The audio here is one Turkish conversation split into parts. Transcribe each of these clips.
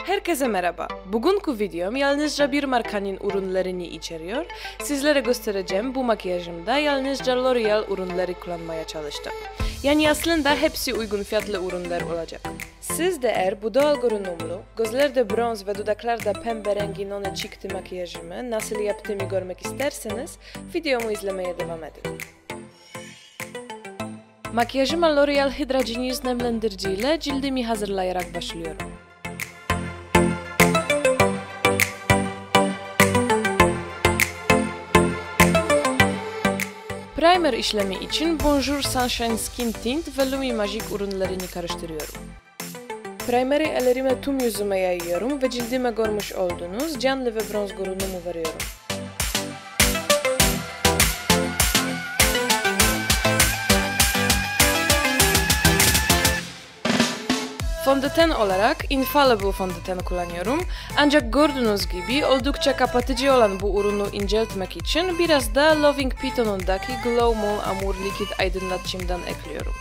Herkese merhaba. Bugünkü videom yalnızca bir markanın ürünlerini içeriyor. Sizlere göstereceğim bu makyajımda yalnızca L'Oreal ürünleri kullanmaya çalıştım. Yani aslında hepsi uygun fiyatlı ürünler olacak. Siz de eğer bu doğal görünümlü, gözlerde bronz ve dudaklarda pembe rengi none çıktı makyajımı nasıl yaptığımı görmek isterseniz videomu izlemeye devam edin. Makyajıma L'Oreal Hydra Genius nemlendirici ile cildimi hazırlayarak başlıyorum. Primer işlemi için Bonjour Sunshine Skin Tint ve Lumi Magic ürünlerini karıştırıyorum. Primeri ellerime tüm yüzüme yayıyorum ve cildime görmüş olduğunuz canlı ve bronz görünümü veriyorum. Fondöten olarak Infallible fondöten kullanıyorum. Ancak gördüğünüz gibi oldukça kapatıcı olan bu ürünü inceltmek için biraz da Loving Python'undaki Glow Mol Amur Likit aydınlatıcımdan ekliyorum.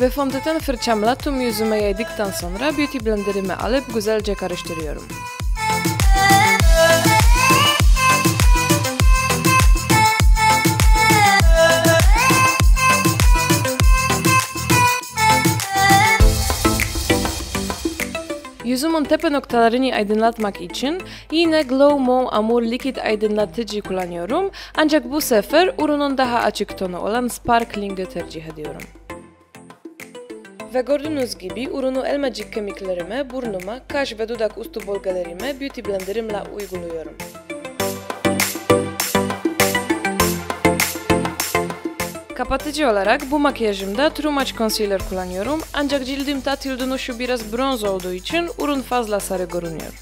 Ve fondöten fırçamla tüm yüzüme yaydıktan sonra Beauty Blender'ımı alıp güzelce karıştırıyorum. Yüzümün tepe noktalarını aydınlatmak için yine Glow Mol Amur Likit aydınlatıcı kullanıyorum. Ancak bu sefer ürünün daha açık tonu olan Sparkling'ı tercih ediyorum. Ve gördüğünüz gibi ürünü elmacık kemiklerime, burnuma, kaş ve dudak üstü bölgelerime Beauty Blender'ımla uyguluyorum. Kapatıcı olarak bu makyajımda True Match Concealer kullanıyorum. Ancak cildim tat dönüşü biraz bronz olduğu için ürün fazla sarı görünüyor.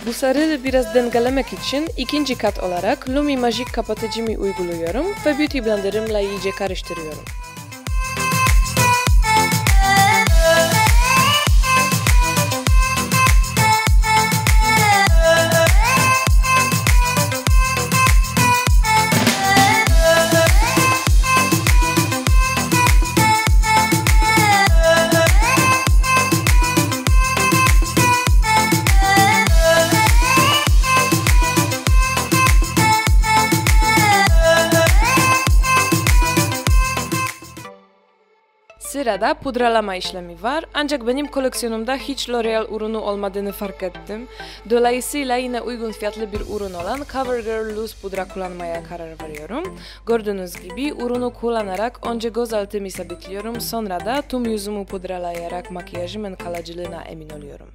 Bu sarıyı biraz dengelemek için ikinci kat olarak Lumi Magic kapatıcımı uyguluyorum ve Beauty Blender'ımla iyice karıştırıyorum. Sırada pudralama işlemi var, ancak benim koleksiyonumda hiç L'Oreal ürünü olmadığını fark ettim. Dolayısıyla yine uygun fiyatlı bir ürün olan CoverGirl Loose pudra kullanmaya karar veriyorum. Gördüğünüz gibi ürünü kullanarak önce göz altımı sabitliyorum, sonra da tüm yüzümü pudralayarak makyajımın kalıcılığına emin oluyorum.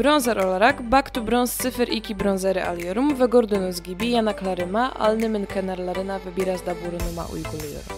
Bronzer olarak Back to Bronze 02 bronzeri alıyorum ve gördüğünüz gibi yanaklarıma, alnımın kenarlarına ve biraz da burnuma uyguluyorum.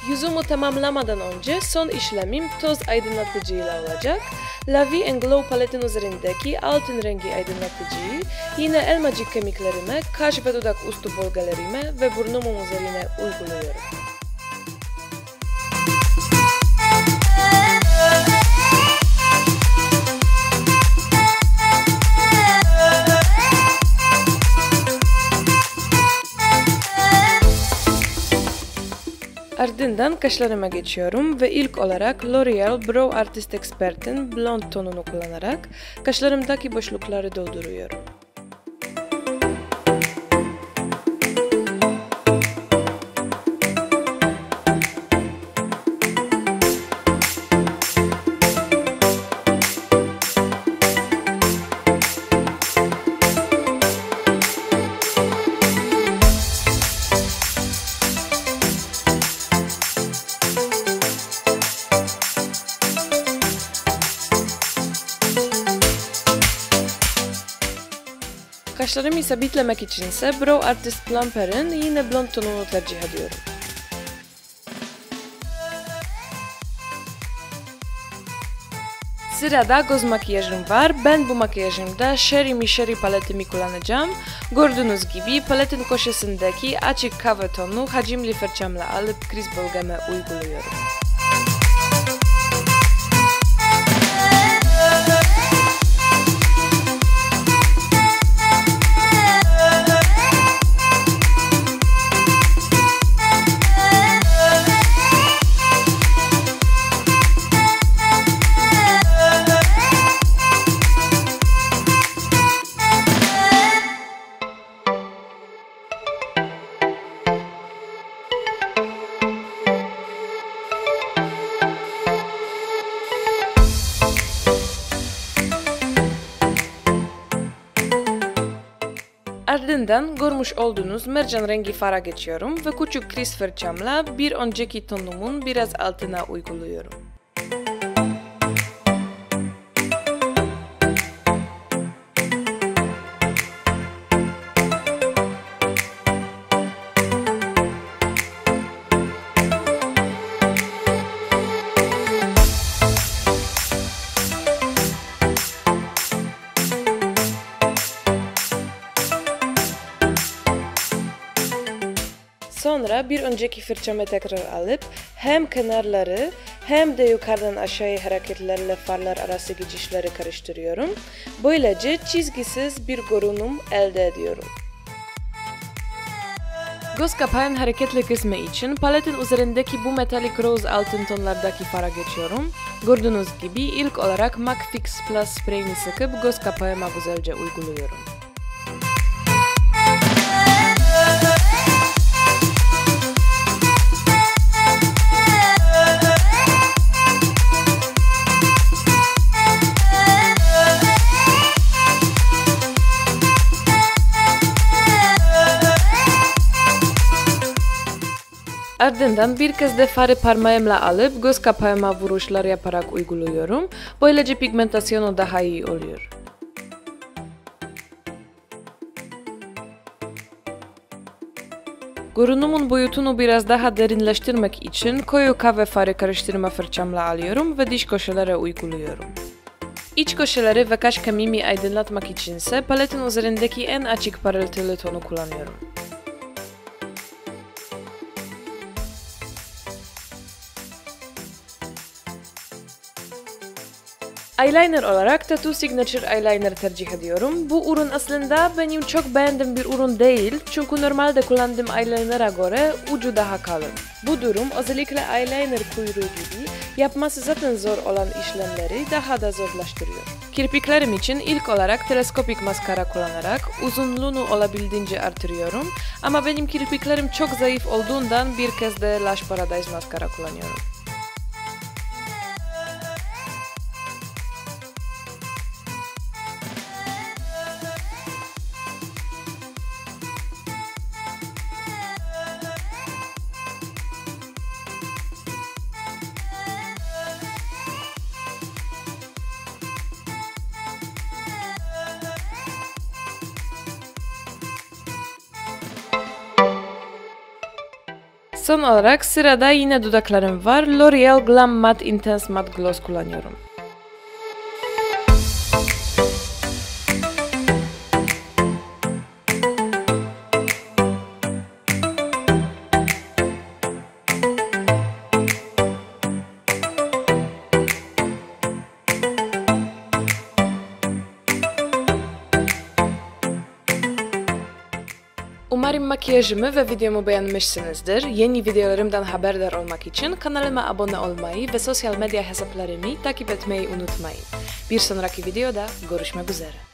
Yüzümü tamamlamadan önce son işlemim toz aydınlatıcıyla olacak. La Vie and Glow paletin üzerindeki altın rengi aydınlatıcıyı yine elmacık kemiklerime, kaş ve dudak üstü bölgelerime ve burnumun üzerine uyguluyorum. Ardından kaşlarıma geçiyorum ve ilk olarak L'Oreal Brow Artist Expert'in blond tonunu kullanarak kaşlarımdaki boşlukları dolduruyorum. Kaşlarımı sabitlemek içinse Brow Artist Plumper'ın yine blond tonunu tercih ediyorum. Sırada göz makyajım var. Ben bu makyajımda Sherry Mi Sherry paletimi kullanacağım. Gördüğünüz gibi paletin köşesindeki açık kahve tonu hacimli fırçamla alıp kriz bölgeme uyguluyorum. Ardından görmüş olduğunuz mercan rengi fara geçiyorum ve küçük kriz fırçamla bir önceki tonumun biraz altına uyguluyorum. Sonra bir önceki fırçamı tekrar alıp hem kenarları hem de yukarıdan aşağıya hareketlerle farlar arası geçişleri karıştırıyorum. Böylece çizgisiz bir görünüm elde ediyorum. Göz kapağın hareketli kısmı için paletin üzerindeki bu metalik rose altın tonlardaki fara geçiyorum. Gördüğünüz gibi ilk olarak MAC Fix Plus sprayini sıkıp göz kapağıma güzelce uyguluyorum. Ardından bir kez de farı parmağımla alıp göz kapağıma vuruşlar yaparak uyguluyorum. Böylece pigmentasyonu daha iyi oluyor. Görünümün boyutunu biraz daha derinleştirmek için koyu kahve farı karıştırma fırçamla alıyorum ve diş köşelere uyguluyorum. İç köşeleri ve kaş kemiğimi aydınlatmak içinse paletin üzerindeki en açık parıltılı tonu kullanıyorum. Eyeliner olarak Tatu Signature Eyeliner tercih ediyorum. Bu ürün aslında benim çok beğendiğim bir ürün değil çünkü normalde kullandığım eyeliner'a göre ucu daha kalın. Bu durum özellikle eyeliner kuyruğu gibi yapması zaten zor olan işlemleri daha da zorlaştırıyor. Kirpiklerim için ilk olarak teleskopik maskara kullanarak uzunluğunu olabildiğince artırıyorum ama benim kirpiklerim çok zayıf olduğundan bir kez de Lash Paradise maskara kullanıyorum. Son olarak sırada yine dudaklarım var. L'Oreal Glam Matte Intense Matte Gloss kullanıyorum. Umarım makyajımı ve videomu beğenmişsinizdir. Yeni videolarımdan haberdar olmak için kanalıma abone olmayı ve sosyal medya hesaplarımı takip etmeyi unutmayın. Bir sonraki videoda görüşmek üzere.